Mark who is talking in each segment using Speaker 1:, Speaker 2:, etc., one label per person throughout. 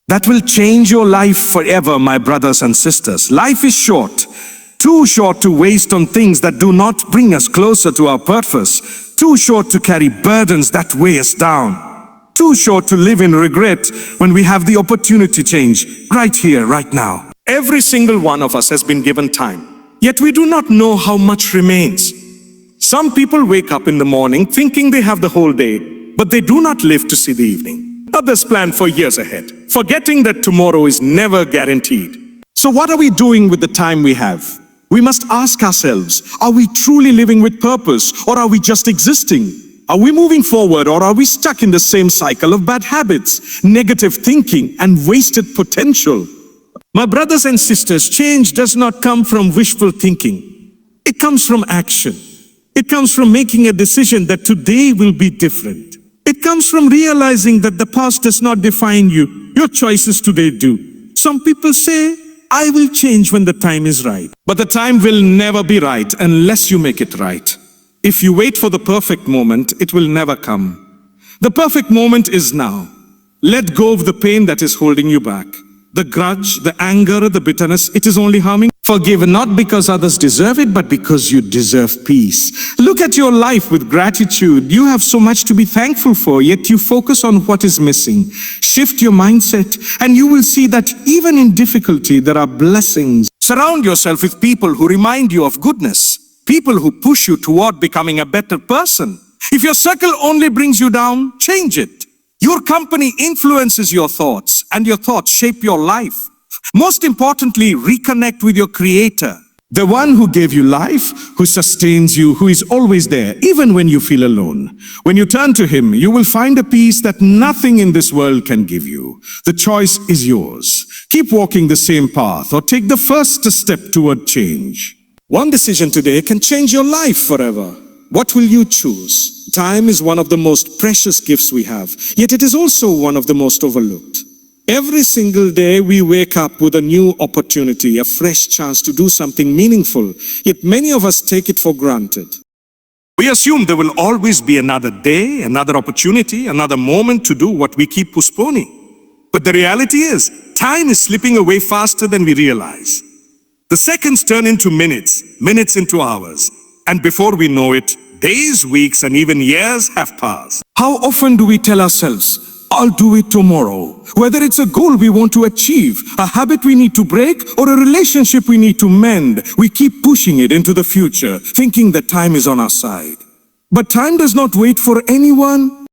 Speaker 1: that will change your life forever, my brothers and sisters. Life is short, too short to waste on things that do not bring us closer to our purpose, too short to carry burdens that weigh us down, too short to live in regret when we have the opportunity to change right here, right now. Every single one of us has been given time, yet we do not know how much remains. Some people wake up in the morning thinking they have the whole day, but they do not live to see the evening. Others plan for years ahead, forgetting that tomorrow is never guaranteed. So what are we doing with the time we have? We must ask ourselves, are we truly living with purpose, or are we just existing? Are we moving forward, or are we stuck in the same cycle of bad habits, negative thinking, and wasted potential? My brothers and sisters, change does not come from wishful thinking. It comes from action. It comes from making a decision that today will be different. It comes from realizing that the past does not define you. Your choices today do. Some people say, I will change when the time is right. But the time will never be right unless you make it right. If you wait for the perfect moment, it will never come. The perfect moment is now. Let go of the pain that is holding you back. The grudge, the anger, the bitterness, it is only harming. Forgive not because others deserve it, but because you deserve peace. Look at your life with gratitude. You have so much to be thankful for, yet you focus on what is missing. Shift your mindset, and you will see that even in difficulty, there are blessings. Surround yourself with people who remind you of goodness, people who push you toward becoming a better person. If your circle only brings you down, change it. Your company influences your thoughts, and your thoughts shape your life. Most importantly, reconnect with your Creator, the one who gave you life, who sustains you, who is always there, even when you feel alone. When you turn to Him, you will find a peace that nothing in this world can give you. The choice is yours. Keep walking the same path, or take the first step toward change. One decision today can change your life forever. What will you choose? Time is one of the most precious gifts we have, yet it is also one of the most overlooked. Every single day we wake up with a new opportunity, a fresh chance to do something meaningful, yet many of us take it for granted. We assume there will always be another day, another opportunity, another moment to do what we keep postponing. But the reality is, time is slipping away faster than we realize. The seconds turn into minutes, minutes into hours. And before we know it, days, weeks, and even years have passed. How often do we tell ourselves, I'll do it tomorrow? Whether it's a goal we want to achieve, a habit we need to break, or a relationship we need to mend, we keep pushing it into the future, thinking that time is on our side. But time does not wait for anyone.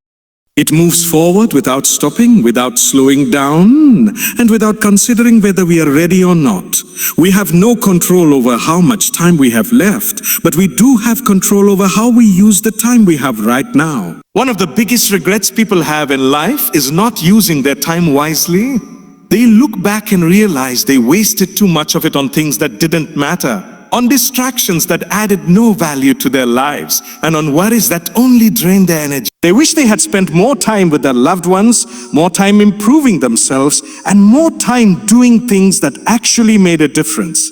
Speaker 1: It moves forward without stopping, without slowing down, and without considering whether we are ready or not. We have no control over how much time we have left, but we do have control over how we use the time we have right now. One of the biggest regrets people have in life is not using their time wisely. They look back and realize they wasted too much of it on things that didn't matter, on distractions that added no value to their lives, and on worries that only drained their energy. They wish they had spent more time with their loved ones, more time improving themselves, and more time doing things that actually made a difference.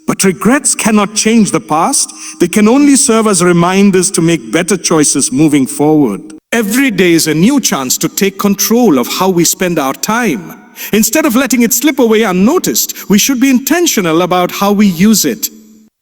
Speaker 1: But regrets cannot change the past. They can only serve as reminders to make better choices moving forward. Every day is a new chance to take control of how we spend our time. Instead of letting it slip away unnoticed, we should be intentional about how we use it.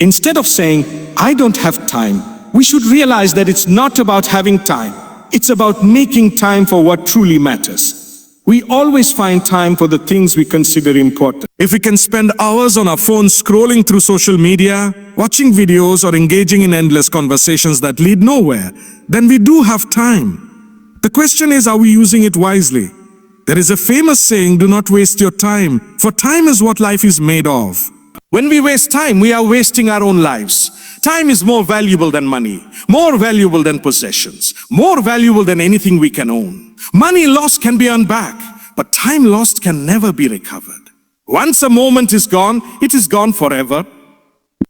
Speaker 1: Instead of saying, I don't have time, we should realize that it's not about having time. It's about making time for what truly matters. We always find time for the things we consider important. If we can spend hours on our phones scrolling through social media, watching videos, or engaging in endless conversations that lead nowhere, then we do have time. The question is, are we using it wisely? There is a famous saying, do not waste your time, for time is what life is made of. When we waste time, we are wasting our own lives. Time is more valuable than money, more valuable than possessions, more valuable than anything we can own. Money lost can be earned back, but time lost can never be recovered. Once a moment is gone, it is gone forever.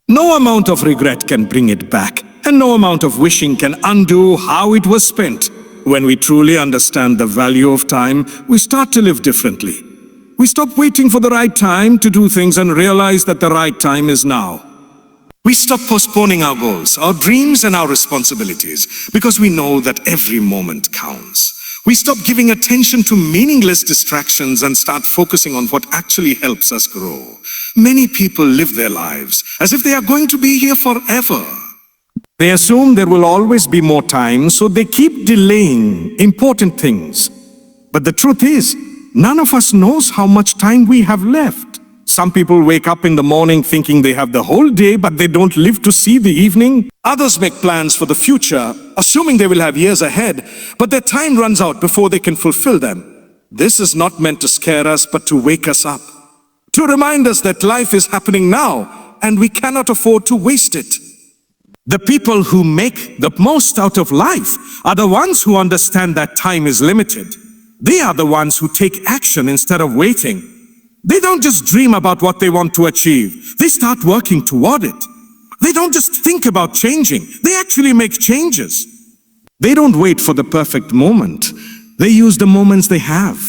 Speaker 1: No amount of regret can bring it back, and no amount of wishing can undo how it was spent. When we truly understand the value of time, we start to live differently. We stop waiting for the right time to do things and realize that the right time is now. We stop postponing our goals, our dreams, and our responsibilities because we know that every moment counts. We stop giving attention to meaningless distractions and start focusing on what actually helps us grow. Many people live their lives as if they are going to be here forever. They assume there will always be more time, so they keep delaying important things. But the truth is, none of us knows how much time we have left. Some people wake up in the morning thinking they have the whole day, but they don't live to see the evening. Others make plans for the future, assuming they will have years ahead, but their time runs out before they can fulfill them. This is not meant to scare us, but to wake us up, to remind us that life is happening now, and we cannot afford to waste it. The people who make the most out of life are the ones who understand that time is limited. They are the ones who take action instead of waiting. They don't just dream about what they want to achieve. They start working toward it. They don't just think about changing. They actually make changes. They don't wait for the perfect moment. They use the moments they have.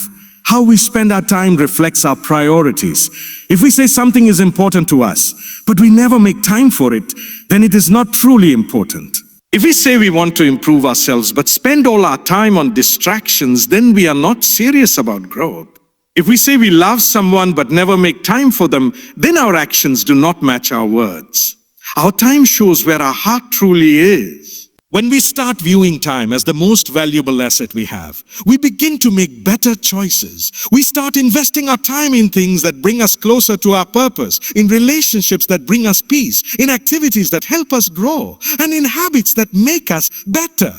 Speaker 1: How we spend our time reflects our priorities. If we say something is important to us, but we never make time for it, then it is not truly important. If we say we want to improve ourselves, but spend all our time on distractions, then we are not serious about growth. If we say we love someone but never make time for them, then our actions do not match our words. Our time shows where our heart truly is. When we start viewing time as the most valuable asset we have, we begin to make better choices. We start investing our time in things that bring us closer to our purpose, in relationships that bring us peace, in activities that help us grow, and in habits that make us better.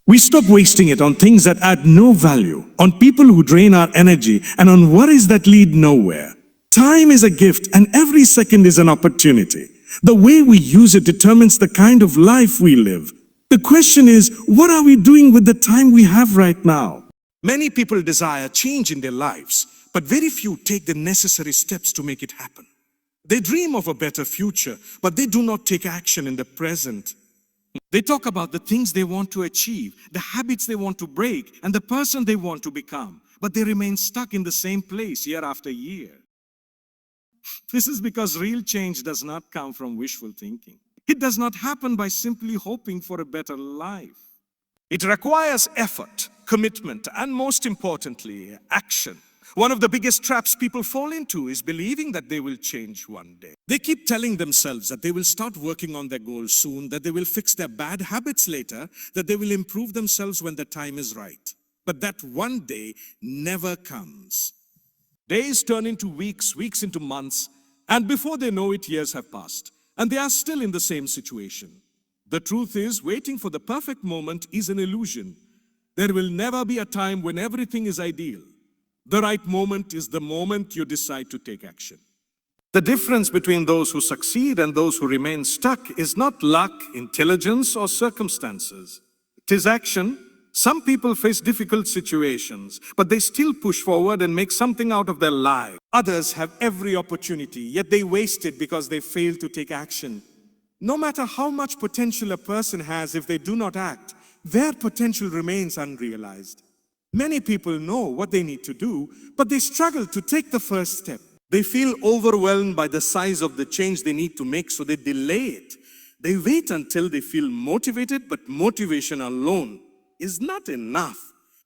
Speaker 1: We stop wasting it on things that add no value, on people who drain our energy, and on worries that lead nowhere. Time is a gift, and every second is an opportunity. The way we use it determines the kind of life we live. The question is, what are we doing with the time we have right now? Many people desire change in their lives, but very few take the necessary steps to make it happen. They dream of a better future, but they do not take action in the present. They talk about the things they want to achieve, the habits they want to break, and the person they want to become, but they remain stuck in the same place year after year. This is because real change does not come from wishful thinking. It does not happen by simply hoping for a better life. It requires effort, commitment, and most importantly, action. One of the biggest traps people fall into is believing that they will change one day. They keep telling themselves that they will start working on their goals soon, that they will fix their bad habits later, that they will improve themselves when the time is right. But that one day never comes. Days turn into weeks, weeks into months, and before they know it, years have passed, and they are still in the same situation. The truth is, waiting for the perfect moment is an illusion. There will never be a time when everything is ideal. The right moment is the moment you decide to take action. The difference between those who succeed and those who remain stuck is not luck, intelligence, or circumstances. It is action. Some people face difficult situations, but they still push forward and make something out of their life. Others have every opportunity, yet they waste it because they fail to take action. No matter how much potential a person has, if they do not act, their potential remains unrealized. Many people know what they need to do, but they struggle to take the first step. They feel overwhelmed by the size of the change they need to make, so they delay it. They wait until they feel motivated, but motivation alone is not enough.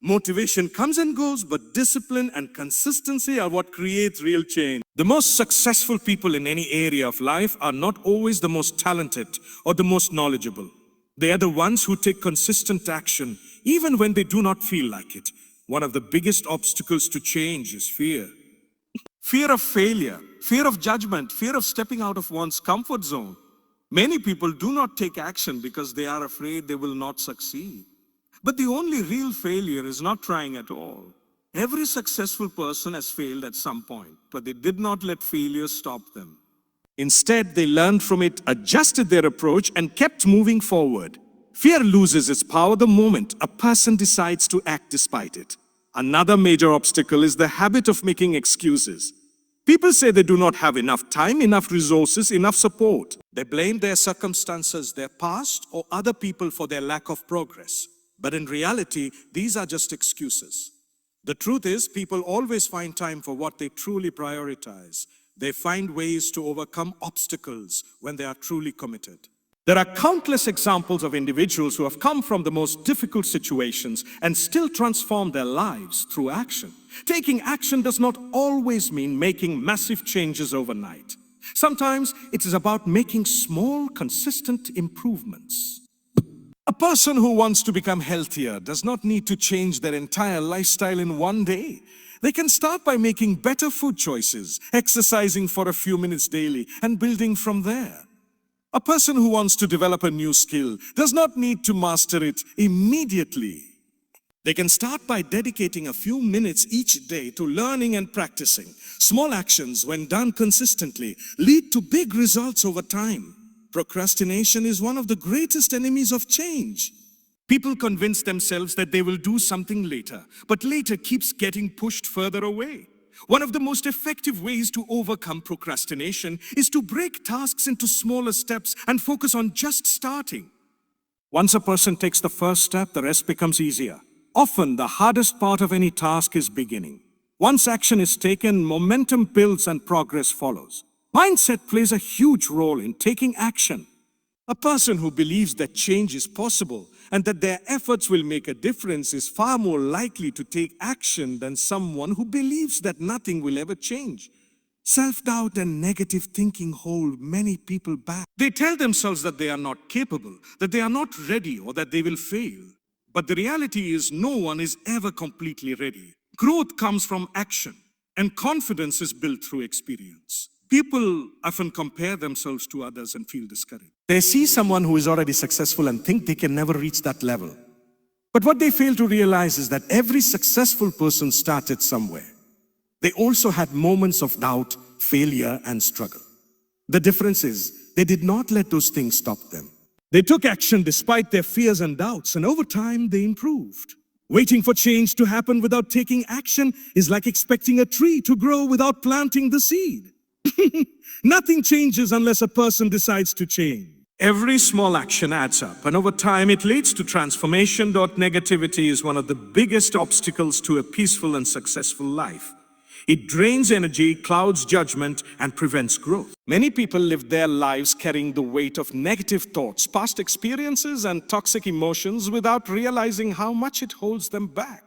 Speaker 1: Motivation comes and goes, but discipline and consistency are what create real change. The most successful people in any area of life are not always the most talented or the most knowledgeable. They are the ones who take consistent action, even when they do not feel like it. One of the biggest obstacles to change is fear. Fear of failure, fear of judgment, fear of stepping out of one's comfort zone. Many people do not take action because they are afraid they will not succeed. But the only real failure is not trying at all. Every successful person has failed at some point, but they did not let failure stop them. Instead, they learned from it, adjusted their approach, and kept moving forward. Fear loses its power the moment a person decides to act despite it. Another major obstacle is the habit of making excuses. People say they do not have enough time, enough resources, enough support. They blame their circumstances, their past, or other people for their lack of progress. But in reality, these are just excuses. The truth is, people always find time for what they truly prioritize. They find ways to overcome obstacles when they are truly committed. There are countless examples of individuals who have come from the most difficult situations and still transformed their lives through action. Taking action does not always mean making massive changes overnight. Sometimes it is about making small, consistent improvements. A person who wants to become healthier does not need to change their entire lifestyle in one day. They can start by making better food choices, exercising for a few minutes daily, and building from there. A person who wants to develop a new skill does not need to master it immediately. They can start by dedicating a few minutes each day to learning and practicing. Small actions, when done consistently, lead to big results over time. Procrastination is one of the greatest enemies of change. People convince themselves that they will do something later, but later keeps getting pushed further away. One of the most effective ways to overcome procrastination is to break tasks into smaller steps and focus on just starting. Once a person takes the first step, the rest becomes easier. Often, the hardest part of any task is beginning. Once action is taken, momentum builds and progress follows. Mindset plays a huge role in taking action. A person who believes that change is possible and that their efforts will make a difference is far more likely to take action than someone who believes that nothing will ever change. Self-doubt and negative thinking hold many people back. They tell themselves that they are not capable, that they are not ready, or that they will fail. But the reality is no one is ever completely ready. Growth comes from action, and confidence is built through experience. People often compare themselves to others and feel discouraged. They see someone who is already successful and think they can never reach that level. But what they fail to realize is that every successful person started somewhere. They also had moments of doubt, failure, and struggle. The difference is they did not let those things stop them. They took action despite their fears and doubts, and over time they improved. Waiting for change to happen without taking action is like expecting a tree to grow without planting the seed. Nothing changes unless a person decides to change. Every small action adds up, and over time it leads to transformation. Negativity is one of the biggest obstacles to a peaceful and successful life. It drains energy, clouds judgment, and prevents growth. Many people live their lives carrying the weight of negative thoughts, past experiences, and toxic emotions without realizing how much it holds them back.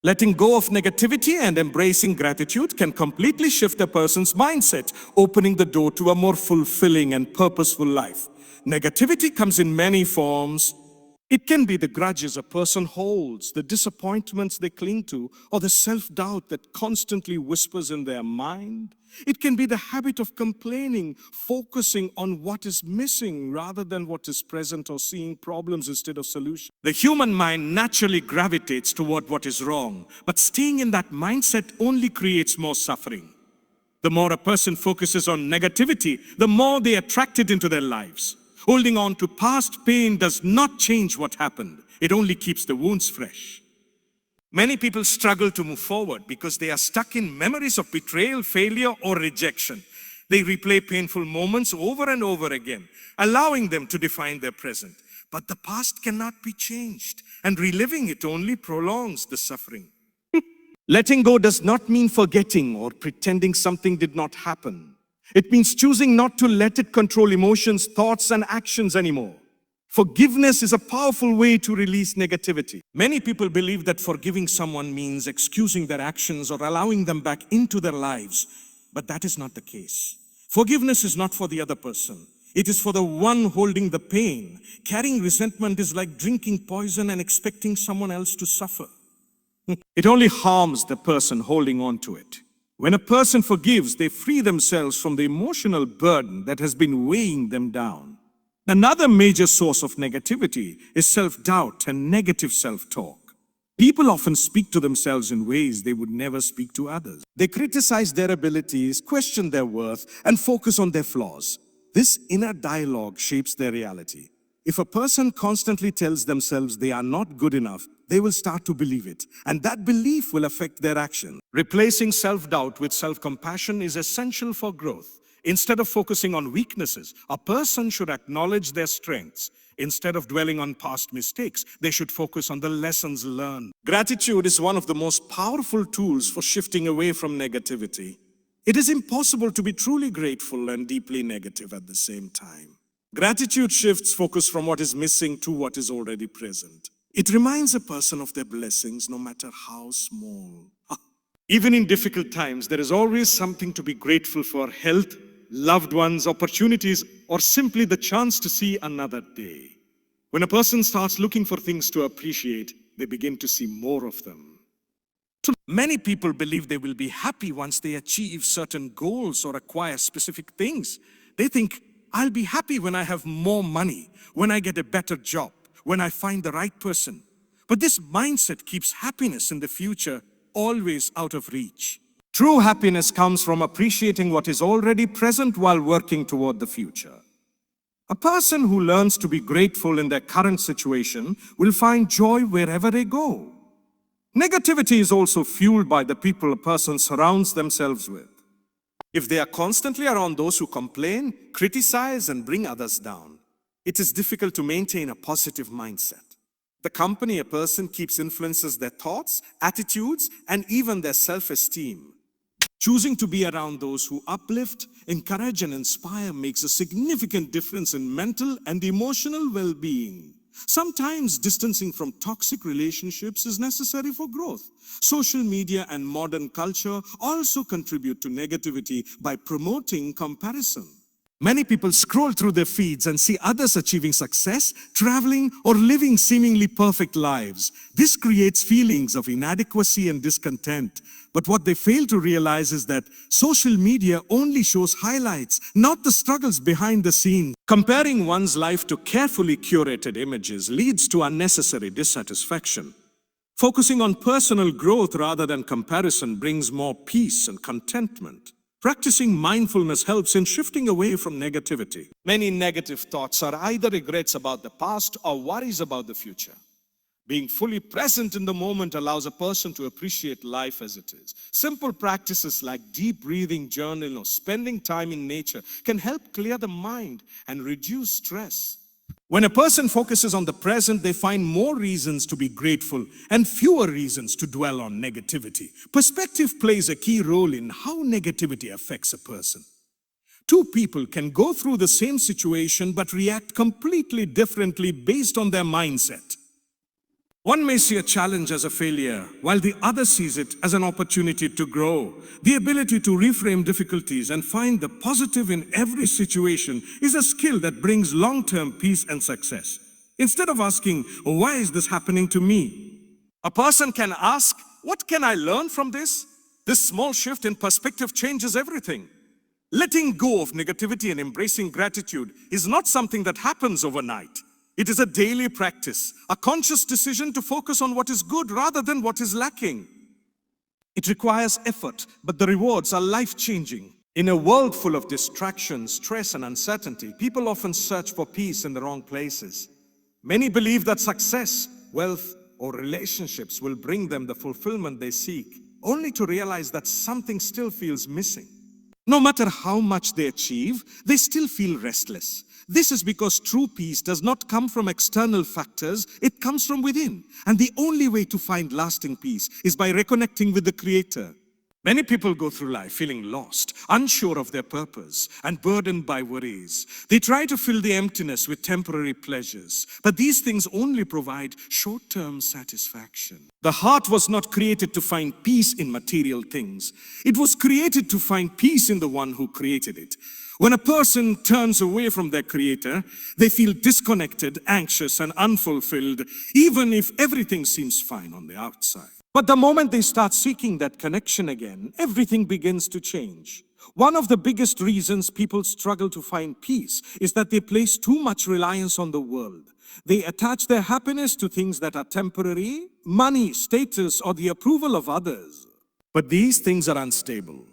Speaker 1: Letting go of negativity and embracing gratitude can completely shift a person's mindset, opening the door to a more fulfilling and purposeful life. Negativity comes in many forms. It can be the grudges a person holds, the disappointments they cling to, or the self-doubt that constantly whispers in their mind. It can be the habit of complaining, focusing on what is missing rather than what is present, or seeing problems instead of solutions. The human mind naturally gravitates toward what is wrong, but staying in that mindset only creates more suffering. The more a person focuses on negativity, the more they attract it into their lives. Holding on to past pain does not change what happened. It only keeps the wounds fresh. Many people struggle to move forward because they are stuck in memories of betrayal, failure, or rejection. They replay painful moments over and over again, allowing them to define their present. But the past cannot be changed, and reliving it only prolongs the suffering. Letting go does not mean forgetting or pretending something did not happen. It means choosing not to let it control emotions, thoughts, and actions anymore. Forgiveness is a powerful way to release negativity. Many people believe that forgiving someone means excusing their actions or allowing them back into their lives, but that is not the case. Forgiveness is not for the other person. It is for the one holding the pain. Carrying resentment is like drinking poison and expecting someone else to suffer. It only harms the person holding on to it. When a person forgives, they free themselves from the emotional burden that has been weighing them down. Another major source of negativity is self-doubt and negative self-talk. People often speak to themselves in ways they would never speak to others. They criticize their abilities, question their worth, and focus on their flaws. This inner dialogue shapes their reality. If a person constantly tells themselves they are not good enough, they will start to believe it, and that belief will affect their action. Replacing self-doubt with self-compassion is essential for growth. Instead of focusing on weaknesses, a person should acknowledge their strengths. Instead of dwelling on past mistakes, they should focus on the lessons learned. Gratitude is one of the most powerful tools for shifting away from negativity. It is impossible to be truly grateful and deeply negative at the same time. Gratitude shifts focus from what is missing to what is already present. It reminds a person of their blessings, no matter how small. Even in difficult times, there is always something to be grateful for: health, loved ones, opportunities, or simply the chance to see another day. When a person starts looking for things to appreciate, they begin to see more of them. Many people believe they will be happy once they achieve certain goals or acquire specific things. They think, I'll be happy when I have more money, when I get a better job, when I find the right person. But this mindset keeps happiness in the future always out of reach. True happiness comes from appreciating what is already present while working toward the future. A person who learns to be grateful in their current situation will find joy wherever they go. Negativity is also fueled by the people a person surrounds themselves with. If they are constantly around those who complain, criticize, and bring others down, it is difficult to maintain a positive mindset. The company a person keeps influences their thoughts, attitudes, and even their self-esteem. Choosing to be around those who uplift, encourage, and inspire makes a significant difference in mental and emotional well-being. Sometimes distancing from toxic relationships is necessary for growth. Social media and modern culture also contribute to negativity by promoting comparison. Many people scroll through their feeds and see others achieving success, traveling, or living seemingly perfect lives. This creates feelings of inadequacy and discontent. But what they fail to realize is that social media only shows highlights, not the struggles behind the scenes. Comparing one's life to carefully curated images leads to unnecessary dissatisfaction. Focusing on personal growth rather than comparison brings more peace and contentment. Practicing mindfulness helps in shifting away from negativity. Many negative thoughts are either regrets about the past or worries about the future. Being fully present in the moment allows a person to appreciate life as it is. Simple practices like deep breathing, journaling, or spending time in nature can help clear the mind and reduce stress. When a person focuses on the present, they find more reasons to be grateful and fewer reasons to dwell on negativity. Perspective plays a key role in how negativity affects a person. Two people can go through the same situation but react completely differently based on their mindset. One may see a challenge as a failure, while the other sees it as an opportunity to grow. The ability to reframe difficulties and find the positive in every situation is a skill that brings long-term peace and success. Instead of asking, why is this happening to me? A person can ask, what can I learn from this? This small shift in perspective changes everything. Letting go of negativity and embracing gratitude is not something that happens overnight. It is a daily practice, a conscious decision to focus on what is good rather than what is lacking. It requires effort, but the rewards are life-changing. In a world full of distractions, stress, and uncertainty, people often search for peace in the wrong places. Many believe that success, wealth, or relationships will bring them the fulfillment they seek, only to realize that something still feels missing. No matter how much they achieve, they still feel restless. This is because true peace does not come from external factors, it comes from within. And the only way to find lasting peace is by reconnecting with the Creator. Many people go through life feeling lost, unsure of their purpose, and burdened by worries. They try to fill the emptiness with temporary pleasures, but these things only provide short-term satisfaction. The heart was not created to find peace in material things. It was created to find peace in the one who created it. When a person turns away from their Creator, they feel disconnected, anxious, and unfulfilled, even if everything seems fine on the outside. But the moment they start seeking that connection again, everything begins to change. One of the biggest reasons people struggle to find peace is that they place too much reliance on the world. They attach their happiness to things that are temporary, money, status, or the approval of others. But these things are unstable.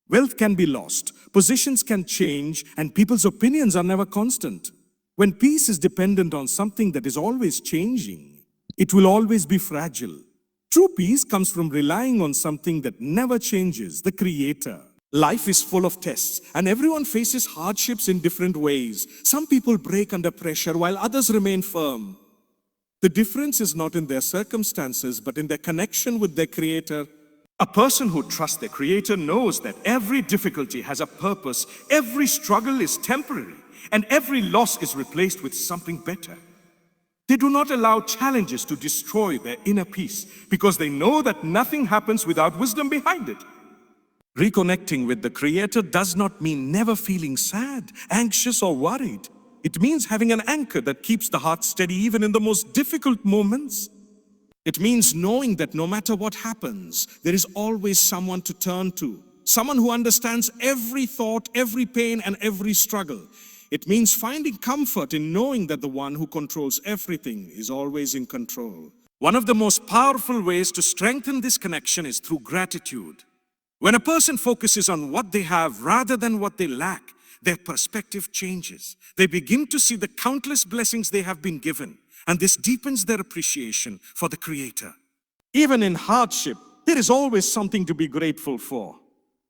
Speaker 1: Wealth can be lost, positions can change, and people's opinions are never constant. When peace is dependent on something that is always changing, it will always be fragile. True peace comes from relying on something that never changes, the Creator. Life is full of tests, and everyone faces hardships in different ways. Some people break under pressure while others remain firm. The difference is not in their circumstances, but in their connection with their Creator. A person who trusts their Creator knows that every difficulty has a purpose, every struggle is temporary, and every loss is replaced with something better. They do not allow challenges to destroy their inner peace because they know that nothing happens without wisdom behind it. Reconnecting with the Creator does not mean never feeling sad, anxious, or worried. It means having an anchor that keeps the heart steady even in the most difficult moments. It means knowing that no matter what happens, there is always someone to turn to, someone who understands every thought, every pain, and every struggle. It means finding comfort in knowing that the one who controls everything is always in control. One of the most powerful ways to strengthen this connection is through gratitude. When a person focuses on what they have rather than what they lack, their perspective changes. They begin to see the countless blessings they have been given, and this deepens their appreciation for the Creator. Even in hardship, there is always something to be grateful for.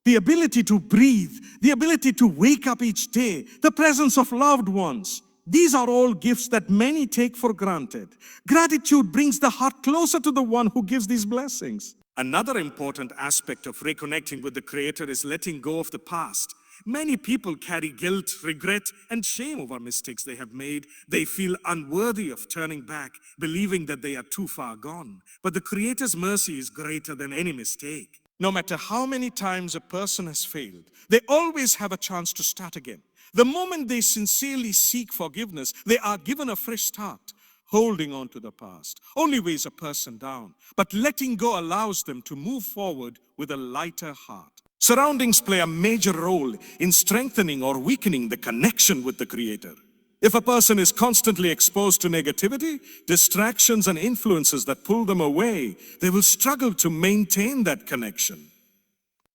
Speaker 1: The ability to breathe, the ability to wake up each day, the presence of loved ones. These are all gifts that many take for granted. Gratitude brings the heart closer to the one who gives these blessings. Another important aspect of reconnecting with the Creator is letting go of the past. Many people carry guilt, regret, and shame over mistakes they have made. They feel unworthy of turning back, believing that they are too far gone. But the Creator's mercy is greater than any mistake. No matter how many times a person has failed, they always have a chance to start again. The moment they sincerely seek forgiveness, they are given a fresh start. Holding on to the past only weighs a person down, but letting go allows them to move forward with a lighter heart. Surroundings play a major role in strengthening or weakening the connection with the Creator. If a person is constantly exposed to negativity, distractions, and influences that pull them away, they will struggle to maintain that connection.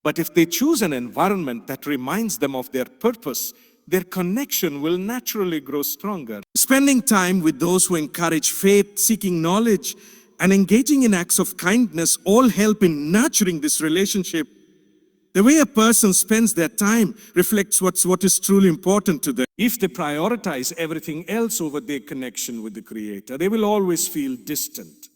Speaker 1: But if they choose an environment that reminds them of their purpose, their connection will naturally grow stronger. Spending time with those who encourage faith, seeking knowledge, and engaging in acts of kindness all help in nurturing this relationship. The way a person spends their time reflects what is truly important to them. If they prioritize everything else over their connection with the Creator, they will always feel distant.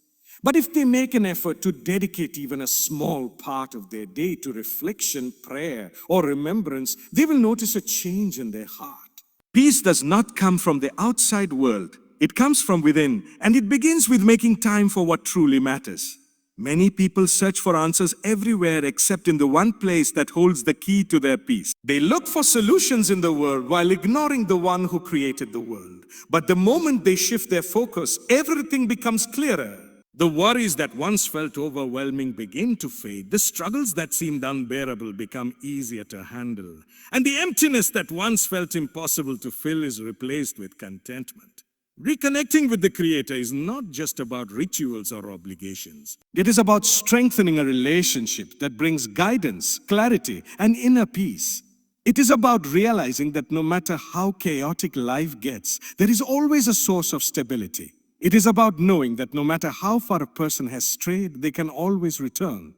Speaker 1: But if they make an effort to dedicate even a small part of their day to reflection, prayer, or remembrance, they will notice a change in their heart. Peace does not come from the outside world. It comes from within, and it begins with making time for what truly matters. Many people search for answers everywhere except in the one place that holds the key to their peace. They look for solutions in the world while ignoring the one who created the world. But the moment they shift their focus, everything becomes clearer. The worries that once felt overwhelming begin to fade. The struggles that seemed unbearable become easier to handle. And the emptiness that once felt impossible to fill is replaced with contentment. Reconnecting with the Creator is not just about rituals or obligations. It is about strengthening a relationship that brings guidance, clarity, and inner peace. It is about realizing that no matter how chaotic life gets, there is always a source of stability. It is about knowing that no matter how far a person has strayed, they can always return.